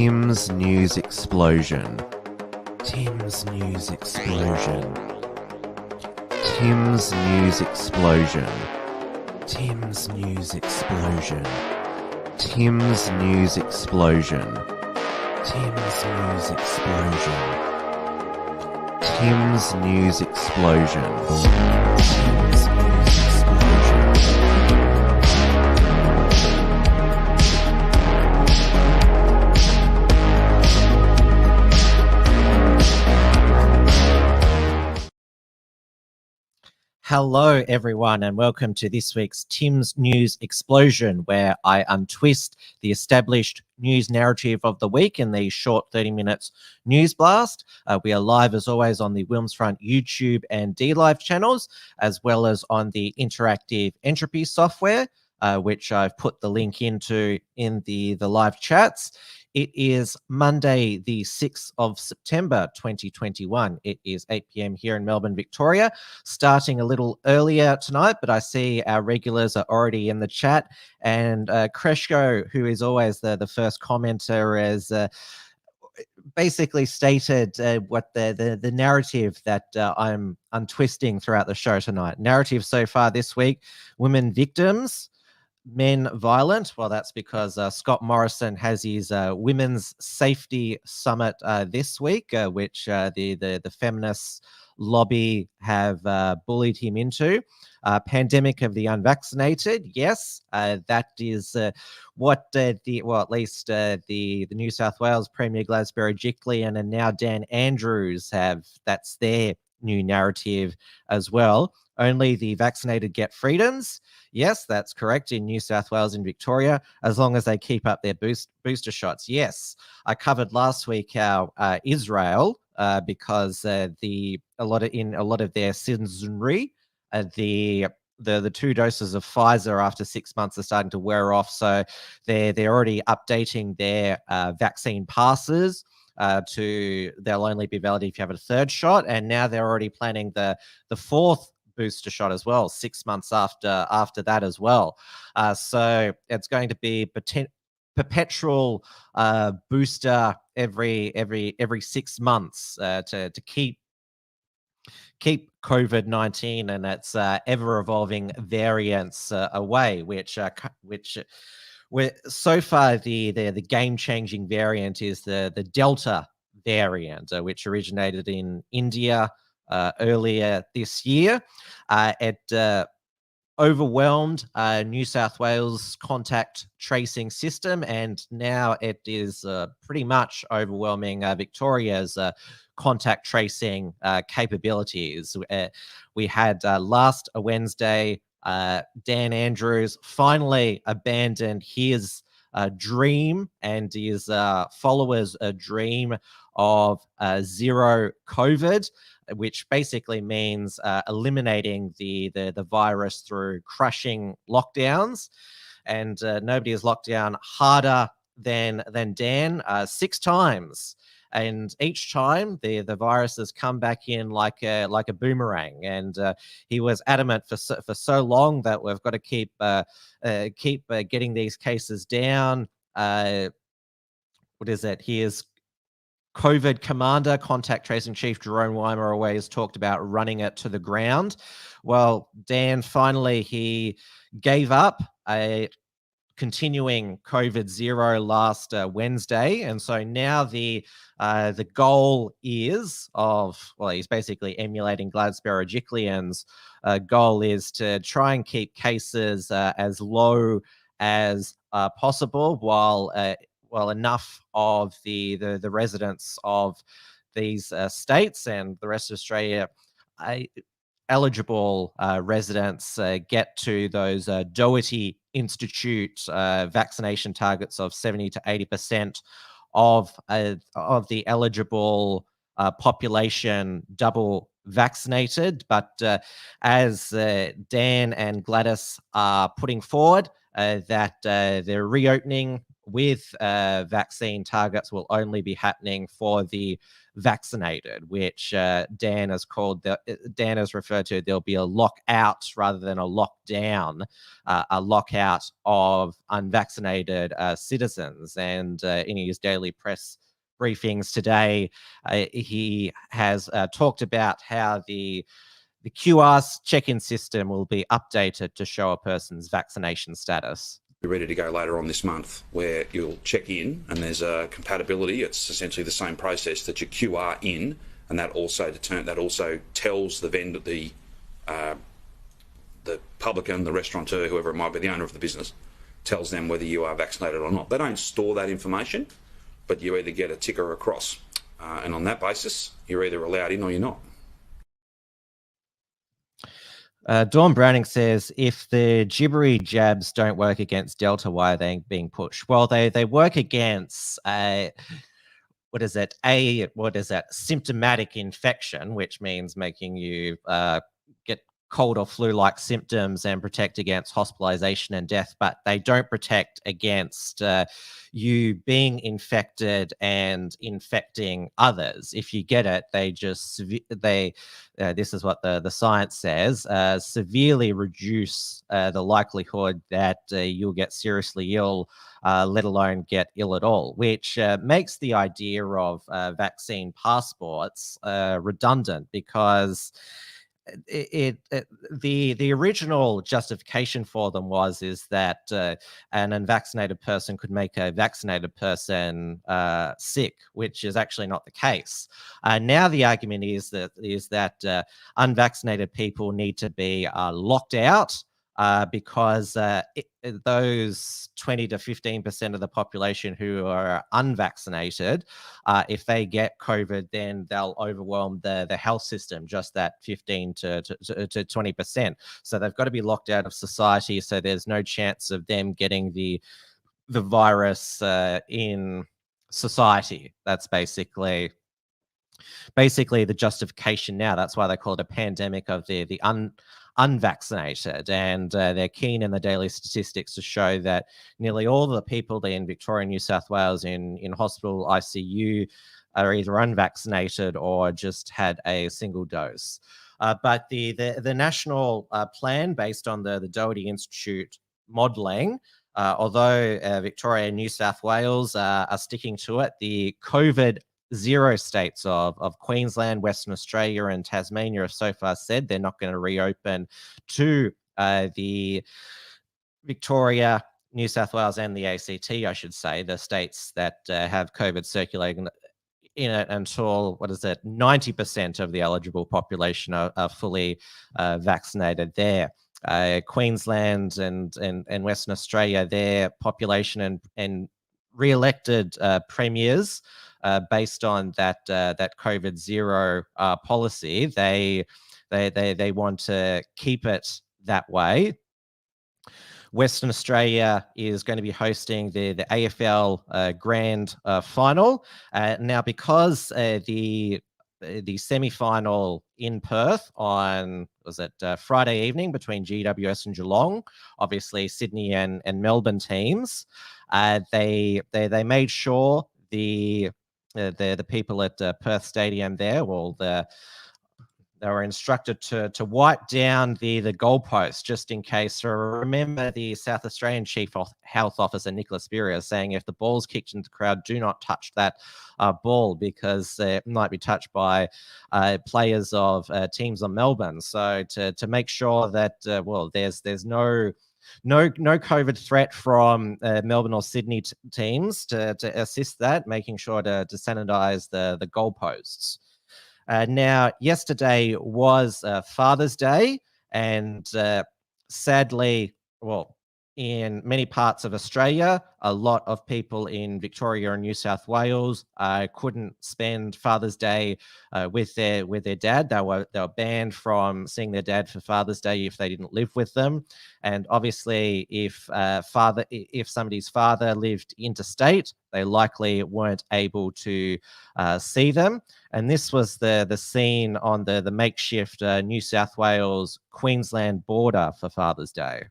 Tim's News Explosion. Tim's News Explosion. Tim's News Explosion. Tim's News Explosion. Tim's News Explosion. Tim's News Explosion. Tim's News Explosion. Tim's News Explosion. Hello, everyone, and welcome to this week's Tim's News Explosion, where I untwist the established news narrative of the week in the short 30 minutes news blast. We are live, as always, on the Wilmsfront YouTube and DLive channels, as well as on the interactive entropy software, which I've put the link into in the live chats. It is Monday, the 6th of September, 2021. It is 8 p.m. here in Melbourne, Victoria. Starting a little earlier tonight, but I see our regulars are already in the chat. And Kreshko, who is always the first commenter, has basically stated what the narrative that I'm untwisting throughout the show tonight. Narrative so far this week: women victims, men violent. Well, that's because Scott Morrison has his Women's Safety Summit this week, which the feminists lobby have bullied him into. Pandemic of the unvaccinated. Yes, that is what at least the New South Wales Premier Gladys Berejiklian and now Dan Andrews have. That's their new narrative as well. Only the vaccinated get freedoms. Yes, that's correct, in New South Wales and Victoria, as long as they keep up their booster shots. Yes, I covered last week how Israel, because a lot of their citizenry, the 2 doses of Pfizer after 6 months are starting to wear off, so they're already updating their vaccine passes. They'll only be valid if you have a 3rd shot, and now they're already planning the 4th booster shot as well, 6 months after that as well. So it's going to be perpetual booster every 6 months to keep COVID-19 and its ever-evolving variants away, which so far the game-changing variant is the Delta variant, which originated in India earlier this year. It overwhelmed New South Wales contact tracing system, and now it is pretty much overwhelming Victoria's contact tracing capabilities. We had last Wednesday, Dan Andrews finally abandoned his dream and his followers' dream of zero COVID, which basically means eliminating the virus through crushing lockdowns. And nobody has locked down harder than Dan, 6 times. And each time the virus has come back in like a boomerang. And he was adamant for so long that we've got to keep getting these cases down. What is it? He is COVID commander, contact tracing chief Jerome Weimer always talked about running it to the ground. Well, Dan finally, he gave up a continuing COVID zero last Wednesday, and so now the goal is he's basically emulating Gladys Berejiklian's goal is to try and keep cases as low as possible, while enough of the residents of these states and the rest of Australia, eligible residents, get to those Doherty Institute vaccination targets of 70 to 80% of the eligible population double vaccinated. But as Dan and Gladys are putting forward, that they're reopening with vaccine targets will only be happening for the unvaccinated, which Dan has referred to. There'll be a lockout rather than a lockdown, a lockout of unvaccinated citizens. And in his daily press briefings today, he has talked about how the QR check-in system will be updated to show a person's vaccination status. We're ready to go later on this month, where you'll check in and there's a compatibility. It's essentially the same process that you QR in, and that also tells the vendor, the publican, the restaurateur, whoever it might be, the owner of the business, tells them whether you are vaccinated or not. They don't store that information, but you either get a tick or a cross, and on that basis, you're either allowed in or you're not. Dawn Browning says, if the gibbery jabs don't work against Delta, why are they being pushed? Well, they work against symptomatic infection, which means making you get cold or flu-like symptoms and protect against hospitalization and death, but they don't protect against you being infected and infecting others. If you get it, this is what the science says, severely reduce the likelihood that you'll get seriously ill, let alone get ill at all, which makes the idea of vaccine passports redundant, because the original justification for them is that an unvaccinated person could make a vaccinated person sick, which is actually not the case. Now the argument is that unvaccinated people need to be locked out because those 20 to 15% of the population who are unvaccinated, if they get COVID, then they'll overwhelm the health system, just that 15 to 20%. So they've got to be locked out of society, so there's no chance of them getting the virus in society. That's basically the justification now. That's why they call it a pandemic of the unvaccinated, and they're keen in the daily statistics to show that nearly all the people in Victoria and New South Wales in hospital ICU are either unvaccinated or just had a single dose. But the national plan, based on the Doherty Institute modelling, although Victoria and New South Wales are sticking to it, the COVID zero states of Queensland, Western Australia and Tasmania have so far said they're not going to reopen to the Victoria, New South Wales and the ACT, I should say, the states that have COVID circulating in it until, 90% of the eligible population are fully vaccinated there. Queensland and Western Australia, their population and re-elected premiers, based on that COVID zero policy, they want to keep it that way. Western Australia is going to be hosting the AFL Grand Final. Now, because the semi-final in Perth on, Friday evening between GWS and Geelong, obviously Sydney and Melbourne teams, they made sure the people at Perth Stadium there, they were instructed to wipe down the goalpost just in case. So remember the South Australian Chief Health Officer, Nicholas Beria, saying if the ball's kicked into the crowd, do not touch that ball, because it might be touched by players of teams on Melbourne. So to make sure that, there's no COVID threat from Melbourne or Sydney teams to assist that, making sure to sanitize the goalposts. Now, yesterday was Father's Day, and sadly, in many parts of Australia, a lot of people in Victoria and New South Wales couldn't spend Father's Day with their dad. They were banned from seeing their dad for Father's Day if they didn't live with them. And obviously, if somebody's father lived interstate, they likely weren't able to see them. And this was the scene on the makeshift New South Wales Queensland border for Father's Day.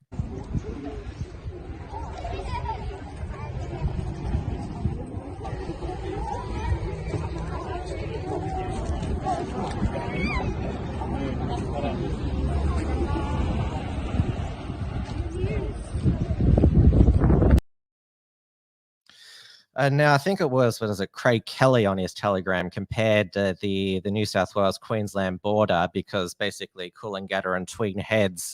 Now, I think it was, what is it, Craig Kelly on his Telegram compared the New South Wales-Queensland border, because basically Coolangatta and Tween Heads,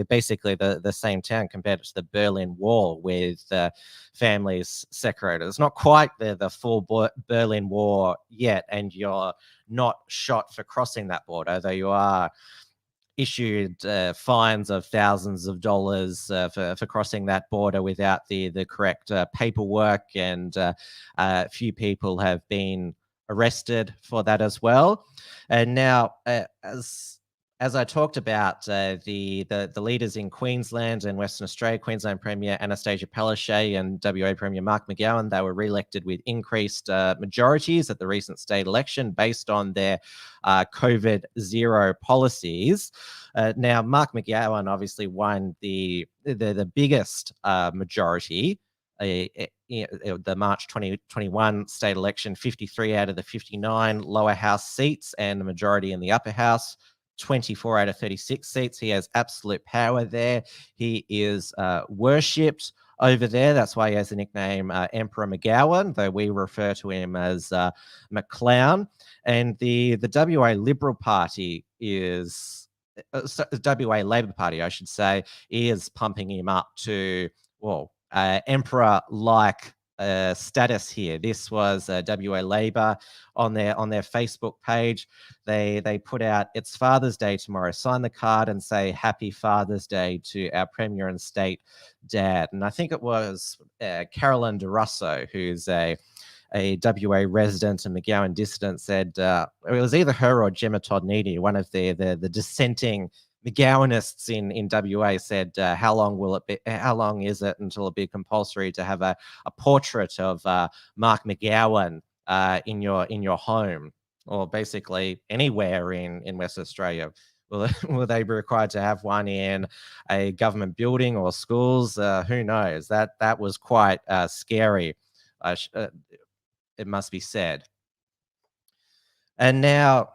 basically the same town, compared it to the Berlin Wall with families separated. It's not quite the full Berlin Wall yet, and you're not shot for crossing that border, though you are issued fines of thousands of dollars for crossing that border without the correct paperwork, and a few people have been arrested for that as well. And now, as I talked about, the leaders in Queensland and Western Australia, Queensland Premier Annastacia Palaszczuk and WA Premier Mark McGowan, they were re-elected with increased majorities at the recent state election based on their COVID zero policies. Now, Mark McGowan obviously won the biggest majority, the March 2021 state election, 53 out of the 59 lower house seats, and the majority in the upper house, 24 out of 36 seats. He has absolute power there. He is worshipped over there. That's why he has the nickname Emperor McGowan, though we refer to him as McClown. And the WA Liberal Party is, WA Labor Party, I should say, is pumping him up to, well, emperor-like status here. This was WA Labor on their Facebook page. They put out, "It's Father's Day tomorrow. Sign the card and say Happy Father's Day to our Premier and State Dad." And I think it was Carolyn DeRusso, who's a WA resident and McGowan dissident, said it was either her or Gemma Todd-Needy, one of the dissenting McGowanists in WA, said, how long is it until it'll be compulsory to have a portrait of Mark McGowan in your home, or basically anywhere in West Australia? Will they be required to have one in a government building or schools? Who knows? That was quite scary, it must be said. And now,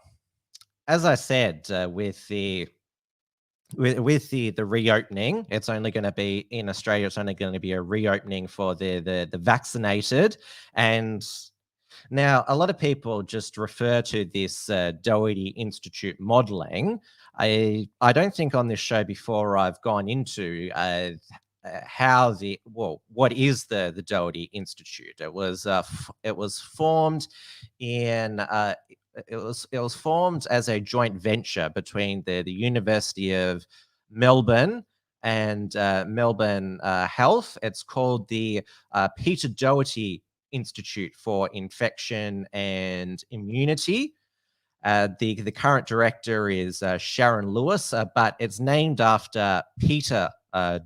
as I said, with the reopening, it's only going to be in Australia. It's only going to be a reopening for the vaccinated. And now a lot of people just refer to this Doherty Institute modelling. I don't think on this show before I've gone into how what is the Doherty Institute. It was formed in it was formed as a joint venture between the University of Melbourne and Melbourne Health. It's called the Peter Doherty Institute for Infection and Immunity. The current director is Sharon Lewis, but it's named after Peter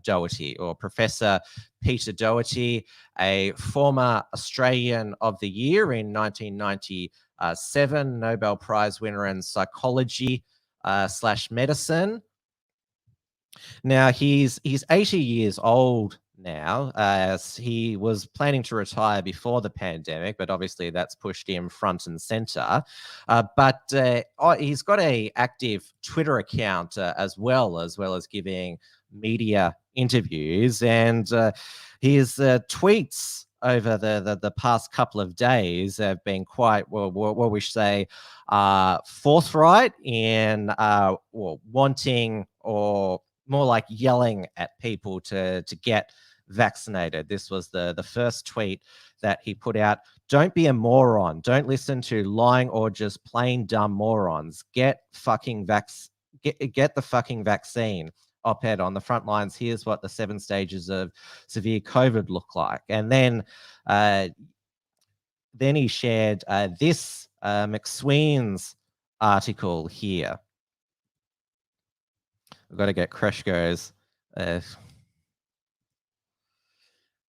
Doherty, or Professor Peter Doherty, a former Australian of the Year in 1997, Nobel Prize winner in psychology / medicine. Now he's 80 years old now. He was planning to retire before the pandemic, but obviously that's pushed him front and center. But he's got a active Twitter account as well as giving media interviews, and his tweets over the past couple of days have been quite, what we say, forthright in wanting, or more like yelling at people to get vaccinated. This was the first tweet that he put out. "Don't be a moron. Don't listen to lying or just plain dumb morons. Get the fucking vaccine." Op-ed on the front lines. Here's what the 7 stages of severe COVID look like. And then he shared this McSween's article here. We've got to get Kreshko's.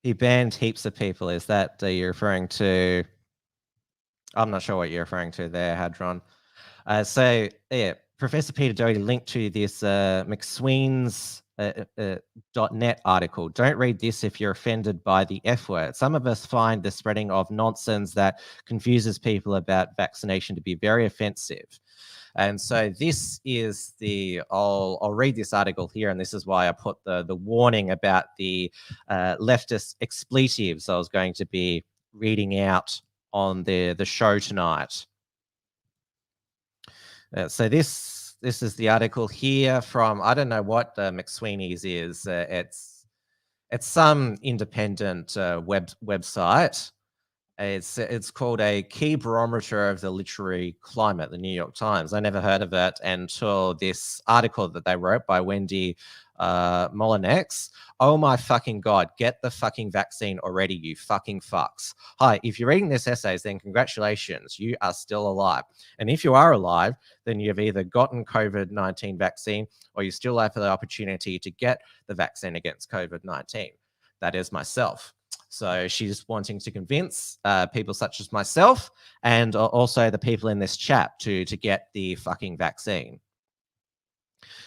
He banned heaps of people. Is that you're referring to? I'm not sure what you're referring to there, Hadron. So yeah, Professor Peter Doherty linked to this McSween's .net article. "Don't read this if you're offended by the F word. Some of us find the spreading of nonsense that confuses people about vaccination to be very offensive." And so this is I'll read this article here, and this is why I put the warning about the leftist expletives I was going to be reading out on the show tonight. So this is the article here from, I don't know what McSweeney's is. It's some independent website. It's called A Key Barometer of the Literary Climate, the New York Times. I never heard of it until this article that they wrote by Wendy Molinex. Oh my fucking God, get the fucking vaccine already, you fucking fucks. Hi, if you're reading this essays, then congratulations, you are still alive. And if you are alive, then you've either gotten COVID-19 vaccine or you still have the opportunity to get the vaccine against COVID-19. That is myself. So she's wanting to convince people such as myself and also the people in this chat to get the fucking vaccine.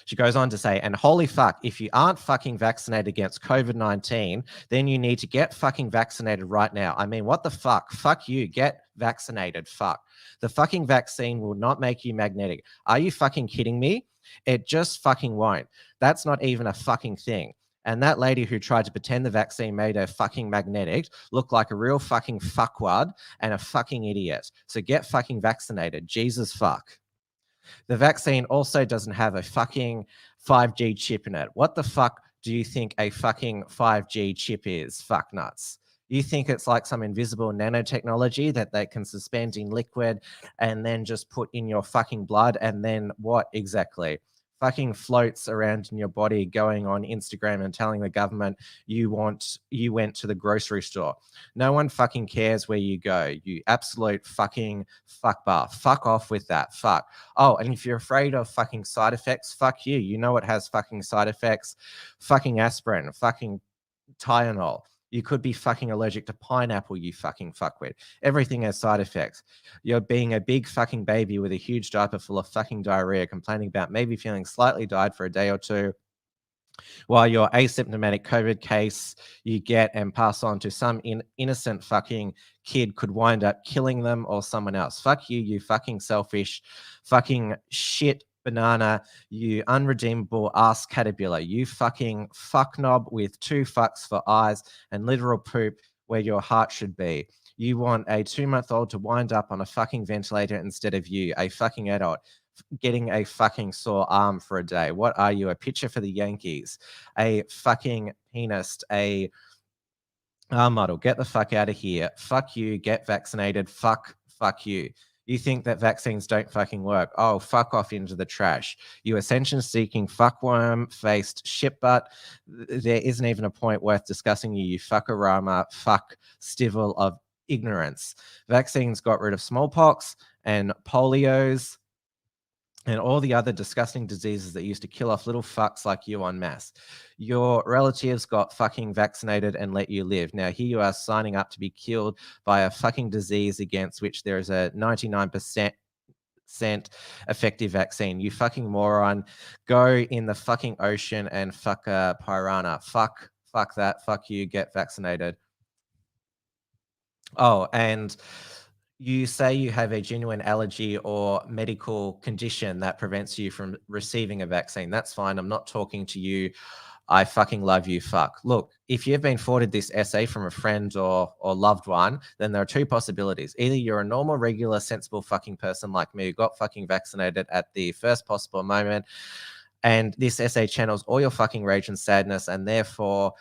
She goes on to say, and holy fuck, if you aren't fucking vaccinated against COVID-19, then you need to get fucking vaccinated right now. I mean, what the fuck? Fuck you. Get vaccinated. Fuck. The fucking vaccine will not make you magnetic. Are you fucking kidding me? It just fucking won't. That's not even a fucking thing. And that lady who tried to pretend the vaccine made her fucking magnetic looked like a real fucking fuckwad and a fucking idiot. So get fucking vaccinated. Jesus fuck. The vaccine also doesn't have a fucking 5G chip in it. What the fuck do you think a fucking 5G chip is? Fuck nuts. You think it's like some invisible nanotechnology that they can suspend in liquid and then just put in your fucking blood, and then what exactly? Fucking floats around in your body, going on Instagram and telling the government you went to the grocery store. No one fucking cares where you go. You absolute fucking fuckbar. Fuck off with that. Fuck. Oh, and if you're afraid of fucking side effects, fuck you. You know it has fucking side effects. Fucking aspirin. Fucking Tylenol. You could be fucking allergic to pineapple, you fucking fuckwit. Everything has side effects. You're being a big fucking baby with a huge diaper full of fucking diarrhea, complaining about maybe feeling slightly died for a day or two, while your asymptomatic COVID case you get and pass on to some innocent fucking kid could wind up killing them or someone else. Fuck you, you fucking selfish fucking shit banana, you unredeemable ass caterpillar, you fucking fucknob with 2 fucks for eyes and literal poop where your heart should be. You want a 2-month-old to wind up on a fucking ventilator instead of you, a fucking adult, getting a fucking sore arm for a day. What are you, a pitcher for the Yankees? A fucking penis, a arm model. Get the fuck out of here. Fuck you, get vaccinated. Fuck you. You think that vaccines don't fucking work. Oh, fuck off into the trash. You ascension-seeking fuckworm-faced shitbutt. There isn't even a point worth discussing you fuckarama, fuck stivel of ignorance. Vaccines got rid of smallpox and polios and all the other disgusting diseases that used to kill off little fucks like you en masse. Your relatives got fucking vaccinated and let you live. Now here you are signing up to be killed by a fucking disease against which there is a 99% effective vaccine. You fucking moron. Go in the fucking ocean and fuck a piranha. Fuck that. Fuck you. Get vaccinated. Oh, and you say you have a genuine allergy or medical condition that prevents you from receiving a vaccine. That's fine. I'm not talking to you. I fucking love you. Fuck. Look, if you've been forwarded this essay from a friend or loved one, then there are 2 possibilities. Either you're a normal, regular, sensible fucking person like me who got fucking vaccinated at the first possible moment, and this essay channels all your fucking rage and sadness, and therefore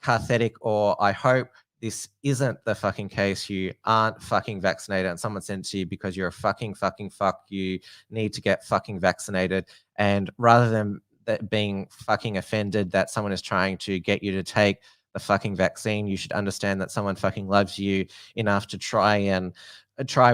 cathartic, or I hope this isn't the fucking case. You aren't fucking vaccinated and someone sent it to you because you're a fucking fuck. You need to get fucking vaccinated. And rather than being fucking offended that someone is trying to get you to take the fucking vaccine, you should understand that someone fucking loves you enough to try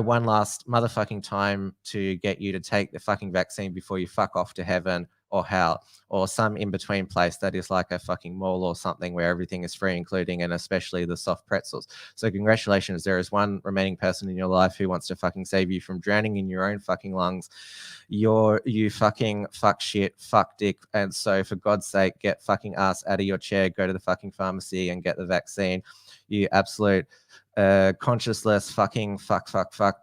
one last motherfucking time to get you to take the fucking vaccine before you fuck off to heaven or hell or some in-between place that is like a fucking mall or something where everything is free, including and especially the soft pretzels. So congratulations, there is one remaining person in your life who wants to fucking save you from drowning in your own fucking lungs. You fucking fuck shit, fuck dick. And so for God's sake, get fucking ass out of your chair, go to the fucking pharmacy and get the vaccine. You absolute conscienceless fucking fuck,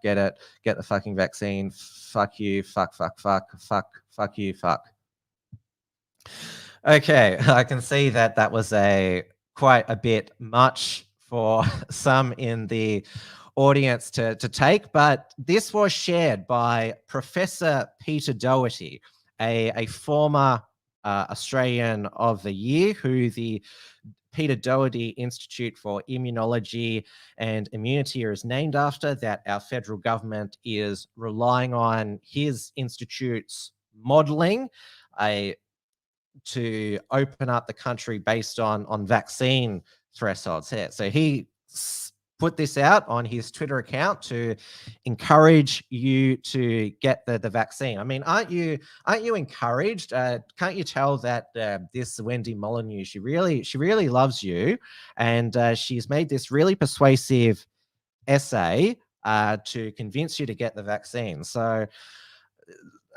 get it, get the fucking vaccine. Fuck you, fuck you, fuck. Okay, I can see that was quite a bit much for some in the audience to take, but this was shared by Professor Peter Doherty, a former Australian of the Year, who the Peter Doherty Institute for Immunology and Immunity is named after, that our federal government is relying on his institute's modelling to open up the country based on vaccine thresholds here. So he put this out on his Twitter account to encourage you to get the vaccine. I mean, aren't you encouraged? Can't you tell that this Wendy Molyneux, she really loves you, and she's made this really persuasive essay to convince you to get the vaccine. So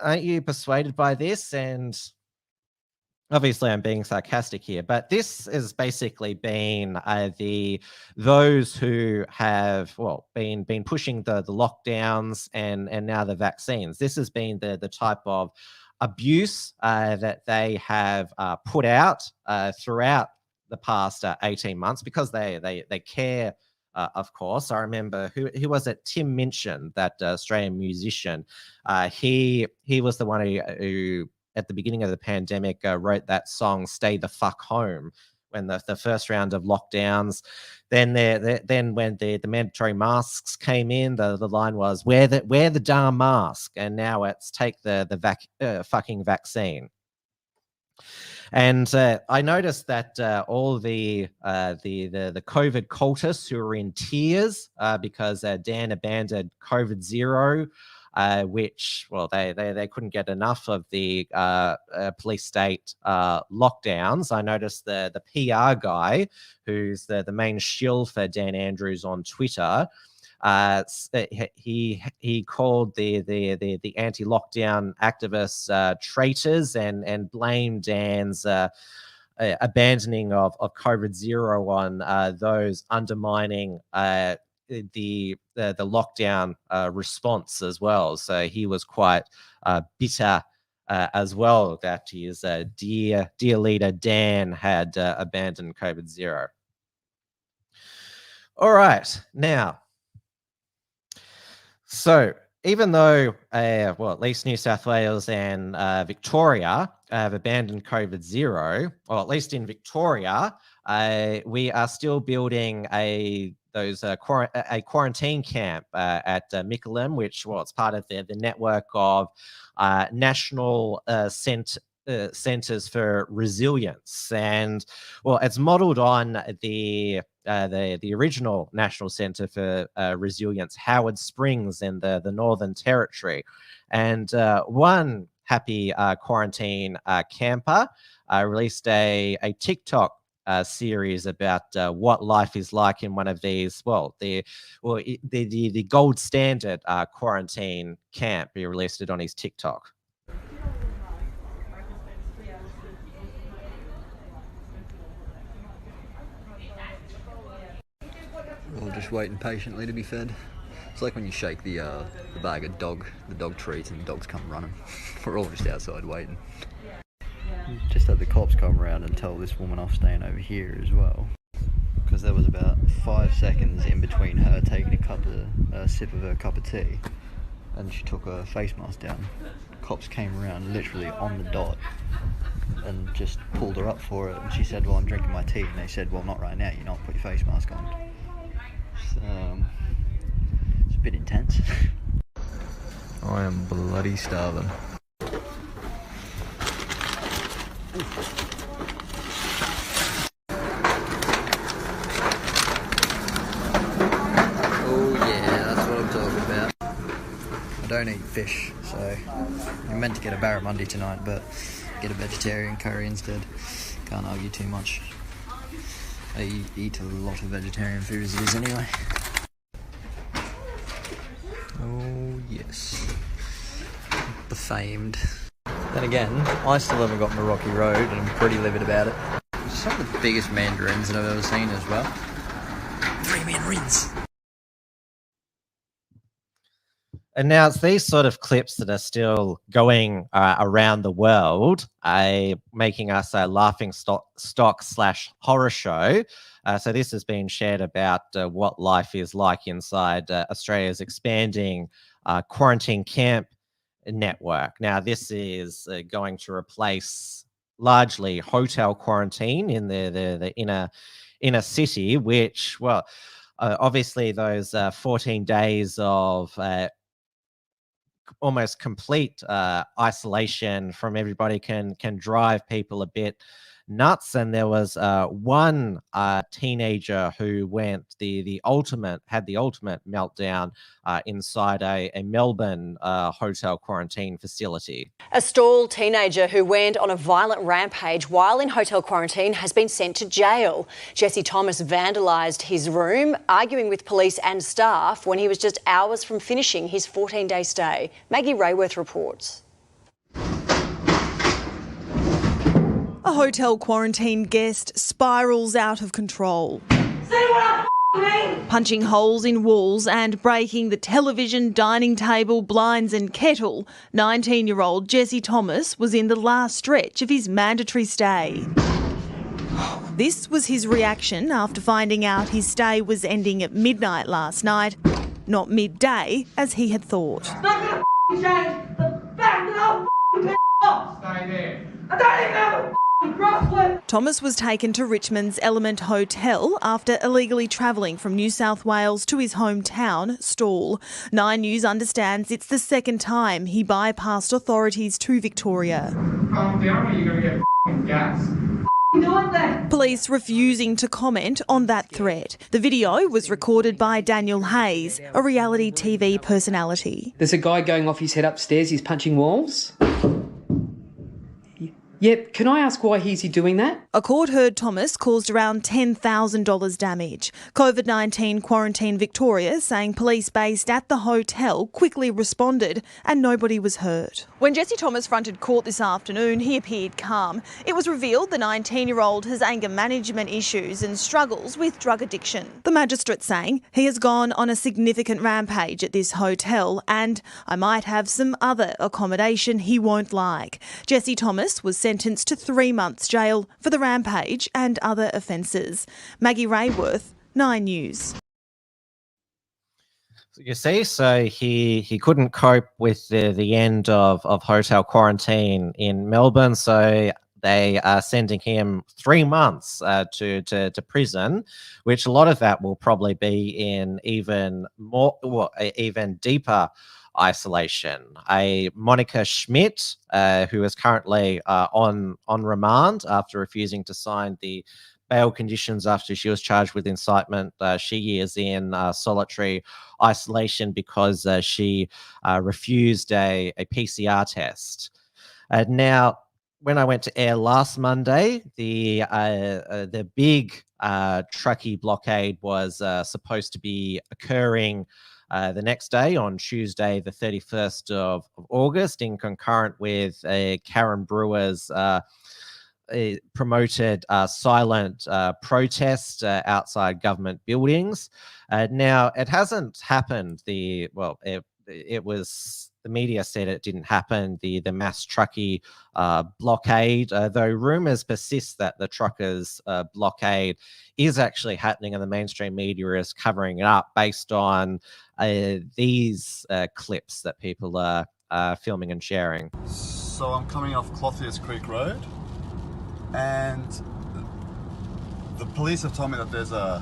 aren't you persuaded by this? And obviously, I'm being sarcastic here, but this has basically been those who have been pushing the lockdowns and now the vaccines. This has been the type of abuse that they have put out throughout the past 18 months because they care. Of course, I remember who was it? Tim Minchin, that Australian musician. He was the one who at the beginning of the pandemic wrote that song "Stay the Fuck Home" when the first round of lockdowns. Then when the mandatory masks came in, the line was wear the damn mask, and now it's take the fucking vaccine. And I noticed that all the COVID cultists who were in tears because Dan abandoned COVID zero, which they couldn't get enough of the police state lockdowns. I noticed the PR guy, who's the main shill for Dan Andrews on Twitter. He called the anti-lockdown activists traitors and blamed Dan's abandoning of COVID zero on those undermining the lockdown response as well. So he was quite bitter as well that his dear leader Dan had abandoned COVID zero. All right, now. So even though, at least New South Wales and Victoria have abandoned COVID zero, or at least in Victoria, we are still building a quarantine camp at McGowan, which it's part of the network of national centres for resilience, and it's modelled on the original National Centre for Resilience, Howard Springs in the Northern Territory. And one happy quarantine camper released a TikTok series about what life is like in one of these, the gold standard quarantine camp. He released it on his TikTok. We're just waiting patiently to be fed. It's like when you shake the bag of the dog treats, and the dogs come running. We're all just outside waiting. Just had the cops come around and tell this woman off staying over here as well, because there was about 5 seconds in between her taking a sip of her cup of tea and she took her face mask down. Cops came around literally on the dot and just pulled her up for it, and she said, "Well, I'm drinking my tea," and they said, "Well, not right now, you're not, put your face mask on." It's a bit intense. I am bloody starving. Oh yeah, that's what I'm talking about. I don't eat fish, so I'm meant to get a barramundi tonight, but get a vegetarian curry instead. Can't argue too much. I eat a lot of vegetarian food as it is anyway. Oh yes, the famed. Then again, I still haven't got Rocky Road and I'm pretty livid about it. Some of the biggest mandarins that I've ever seen as well. 3 mandarins! And now it's these sort of clips that are still going around the world, making us a laughing stock / horror show. So this has been shared about what life is like inside Australia's expanding quarantine camp network. Now, this is going to replace largely hotel quarantine in the inner city, which, well, obviously those 14 days of almost complete isolation from everybody can drive people a bit nuts. And there was one teenager who went the ultimate meltdown inside a Melbourne hotel quarantine facility. A stalled teenager who went on a violent rampage while in hotel quarantine has been sent to jail. Jesse Thomas vandalised his room, arguing with police and staff when he was just hours from finishing his 14-day stay. Maggie Rayworth reports. A hotel quarantine guest spirals out of control. Punching holes in walls and breaking the television, dining table, blinds and kettle, 19-year-old Jesse Thomas was in the last stretch of his mandatory stay. This was his reaction after finding out his stay was ending at midnight last night, not midday as he had thought. It's not going to change the fact that I'll stay there. I don't even have a crossword. Thomas was taken to Richmond's Element Hotel after illegally travelling from New South Wales to his hometown, Stawell. 9 News understands it's the second time he bypassed authorities to Victoria. Calm down or you're going to get gas. Doing that. Police refusing to comment on that threat. The video was recorded by Daniel Hayes, a reality TV personality. There's a guy going off his head upstairs, he's punching walls. Yep, can I ask why is he doing that? A court heard Thomas caused around $10,000 damage. COVID-19 Quarantine Victoria saying police based at the hotel quickly responded and nobody was hurt. When Jesse Thomas fronted court this afternoon, he appeared calm. It was revealed the 19-year-old has anger management issues and struggles with drug addiction. The magistrate saying he has gone on a significant rampage at this hotel and I might have some other accommodation he won't like. Jesse Thomas was sentenced to 3 months jail for the rampage and other offences. Maggie Rayworth, 9 News. You see, so he couldn't cope with the end of hotel quarantine in Melbourne, so they are sending him 3 months to prison, which a lot of that will probably be in even deeper isolation. Monica Schmidt, who is currently on remand after refusing to sign the bail conditions after she was charged with incitement. She is in solitary isolation because she refused a PCR test. Now, when I went to air last Monday, the big Truckee blockade was supposed to be occurring the next day on Tuesday, the 31st of August, in concurrent with Karen Brewer's promoted silent protest outside government buildings. Now, it hasn't happened. It was, the media said it didn't happen, the Mass Truckee blockade, though rumours persist that the truckers' blockade is actually happening, and the mainstream media is covering it up based on these clips that people are filming and sharing. So I'm coming off Clothiers Creek Road, and the police have told me that there's a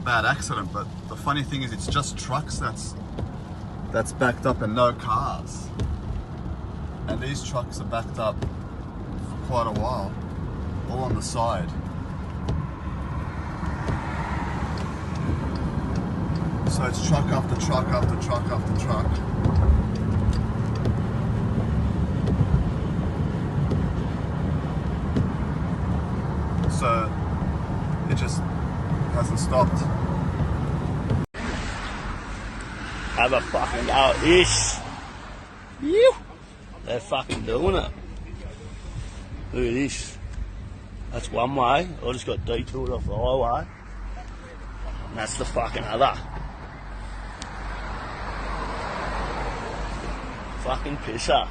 bad accident, but the funny thing is it's just trucks that's backed up and no cars, and these trucks are backed up for quite a while, all on the side. So it's truck after truck after truck after truck. So it just hasn't stopped. Have a fucking go at this. Phew. They're fucking doing it. Look at this. That's one way. I just got detoured off the highway. And that's the fucking other. fucking pisser.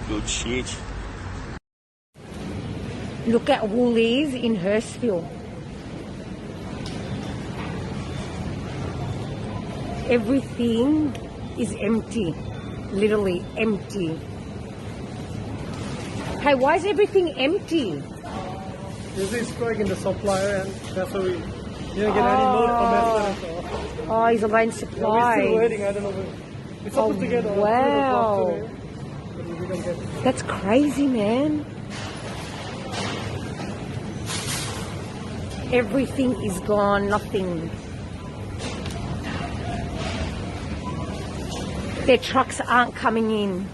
Good shit. Look at Woolies in Hurstville. Everything is empty, literally empty. Hey, why is everything empty? There's a strike in the supplier, and that's why we didn't get any load from Esther. Oh, he's buying supplies. We're still waiting. I don't know. We're supposed to get wow. today, but we didn't get. That's crazy, man. Everything is gone, nothing. Their trucks aren't coming in.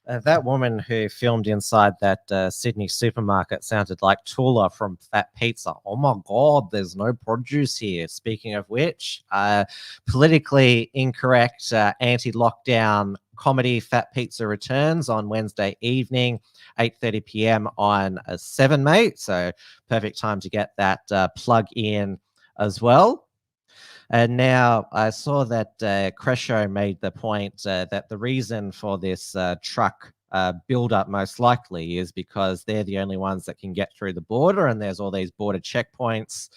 That woman who filmed inside that Sydney supermarket sounded like Tula from Fat Pizza. Oh my God, there's no produce here. Speaking of which, politically incorrect anti-lockdown comedy Fat Pizza returns on Wednesday evening, 8:30 p.m. on 7 Mate. So perfect time to get that plug in as well. And now I saw that Crescio made the point that the reason for this truck build-up most likely is because they're the only ones that can get through the border, and there's all these border checkpoints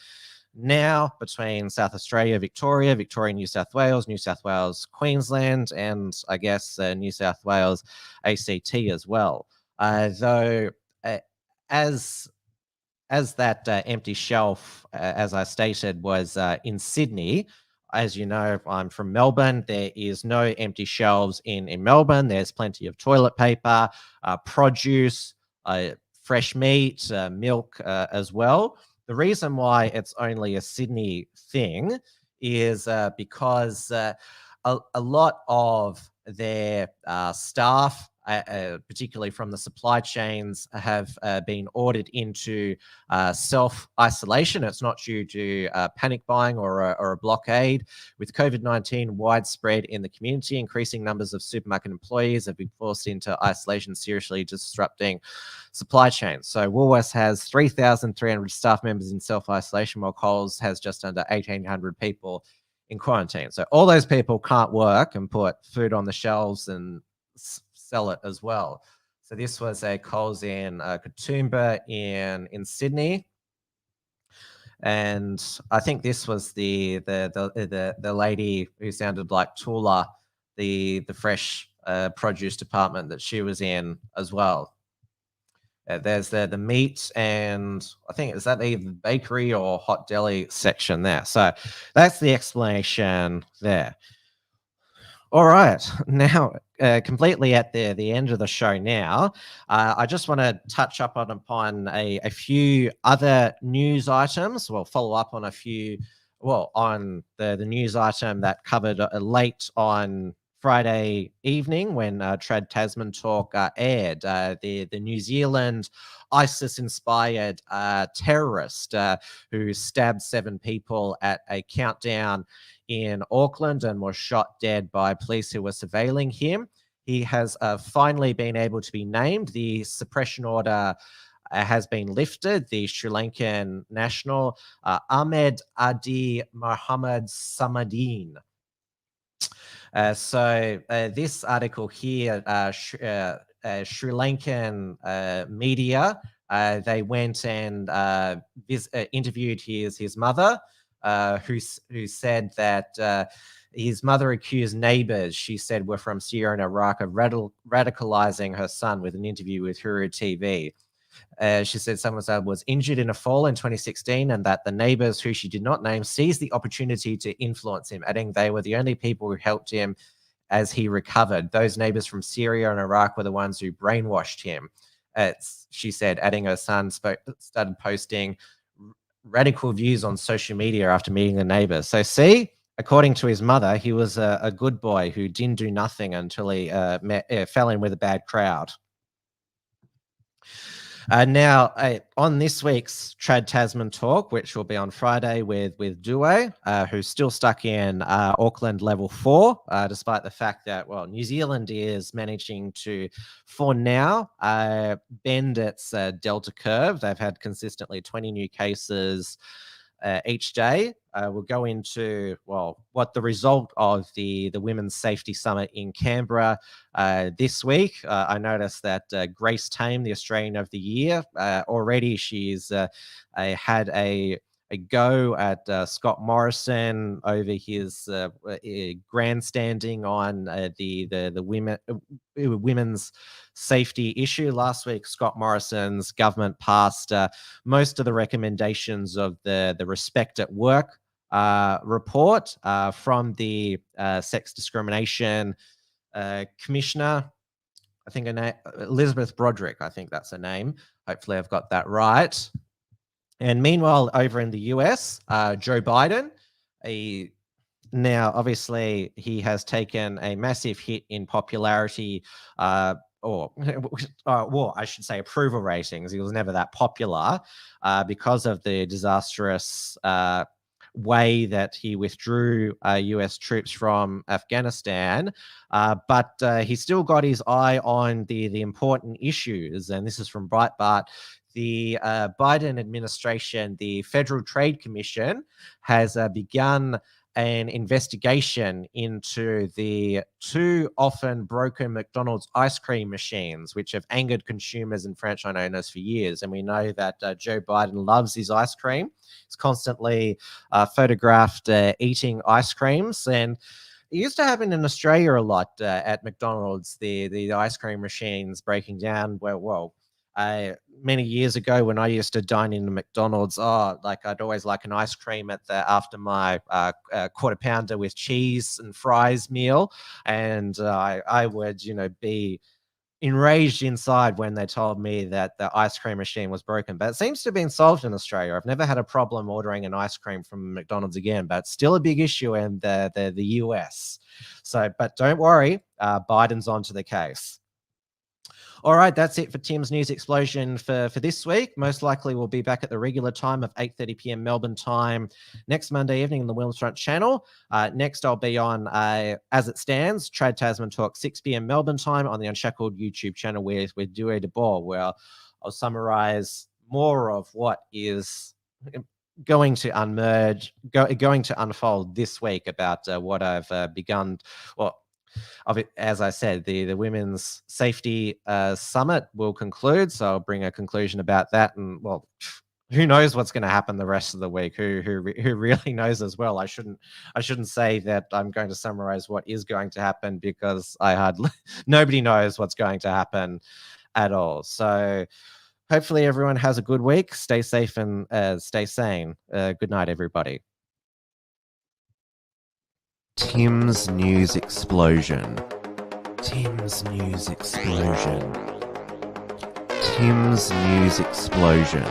now between South Australia, Victoria, New South Wales, Queensland, and I guess New South Wales, ACT as well. Though as that empty shelf, as I stated, was in Sydney. As you know, I'm from Melbourne. There is no empty shelves in Melbourne. There's plenty of toilet paper, produce, fresh meat, milk as well. The reason why it's only a Sydney thing is because a lot of their staff, particularly from the supply chains, have been ordered into self-isolation. It's not due to panic buying or a blockade. With COVID-19 widespread in the community, increasing numbers of supermarket employees have been forced into isolation, seriously disrupting supply chains. So Woolworths has 3,300 staff members in self-isolation, while Coles has just under 1,800 people in quarantine. So all those people can't work and put food on the shelves and sell it as well. So this was a Coles in Katoomba in Sydney, and I think this was the lady who sounded like Tula, the fresh produce department that she was in as well. There's the meat, and I think is that either bakery or hot deli section there. So that's the explanation there. All right, now completely at the end of the show now, I just want to touch up upon a few other news items. We'll follow up on a few, on the news item that covered late on Friday evening when Trad Tasman Talk aired. The New Zealand ISIS-inspired terrorist who stabbed 7 people at a countdown in Auckland and was shot dead by police who were surveilling him. He has finally been able to be named. The suppression order has been lifted. The Sri Lankan national, Ahmed Adi Muhammad Samadin. So this article here, Sri Lankan media, they went and interviewed his mother, who said that his mother accused neighbors, she said, were from Syria and Iraq, of radicalizing her son with an interview with Huru TV. She said someone was injured in a fall in 2016 and that the neighbors, who she did not name, seized the opportunity to influence him, adding they were the only people who helped him as he recovered. Those neighbors from Syria and Iraq were the ones who brainwashed him, she said, adding her son started posting radical views on social media after meeting the neighbors. So see, according to his mother, he was a good boy who didn't do nothing until he fell in with a bad crowd. Now, on this week's Trad Tasman Talk, which will be on Friday with Due, who's still stuck in Auckland level 4, despite the fact that, well, New Zealand is managing to, for now, bend its Delta curve. They've had consistently 20 new cases each day. We'll go into, well, what the result of the Women's Safety Summit in Canberra this week. I noticed that Grace Tame, the Australian of the Year, already she's had a go at Scott Morrison over his grandstanding on the women's safety issue. Last week, Scott Morrison's government passed most of the recommendations of the Respect at Work report from the Sex Discrimination Commissioner. I think her name, Elizabeth Broderick, I think that's her name. Hopefully I've got that right. And meanwhile, over in the US, Joe Biden, now obviously he has taken a massive hit in popularity, or I should say approval ratings. He was never that popular because of the disastrous way that he withdrew US troops from Afghanistan, but he still got his eye on the important issues. And this is from Breitbart. The Biden administration, the Federal Trade Commission, has begun an investigation into the too often broken McDonald's ice cream machines, which have angered consumers and franchise owners for years. And we know that Joe Biden loves his ice cream. He's constantly photographed eating ice creams. And it used to happen in Australia a lot at McDonald's, the ice cream machines breaking down. Many years ago when I used to dine in McDonald's, I'd always like an ice cream after my quarter pounder with cheese and fries meal, and I would be enraged inside when they told me that the ice cream machine was broken. But it seems to have been solved in Australia. I've never had a problem ordering an ice cream from McDonald's again, but it's still a big issue in the US. So, but don't worry, Biden's onto the case. All right, that's it for Tim's News Explosion for this week. Most likely we'll be back at the regular time of 8:30 p.m. Melbourne time next Monday evening on the Wilmsfront channel. Next, I'll be on, as it stands, Trad Tasman Talk, 6 p.m. Melbourne time on the Unshackled YouTube channel with Due de Boer, where I'll summarize more of what is going to unfold this week about what I've begun. Well, as I said, the Women's Safety Summit will conclude, so I'll bring a conclusion about that. And well, who knows what's going to happen the rest of the week? Who really knows as well? I shouldn't say that I'm going to summarize what is going to happen, because nobody knows what's going to happen at all. So hopefully everyone has a good week. Stay safe and stay sane. Good night, everybody. Tim's News Explosion. Tim's News Explosion. Tim's News Explosion.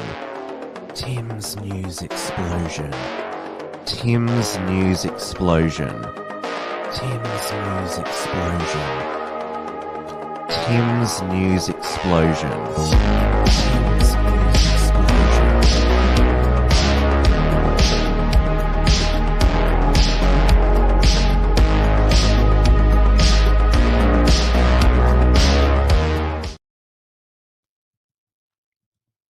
Tim's News Explosion. Tim's News Explosion. Tim's News Explosion. Tim's News Explosion.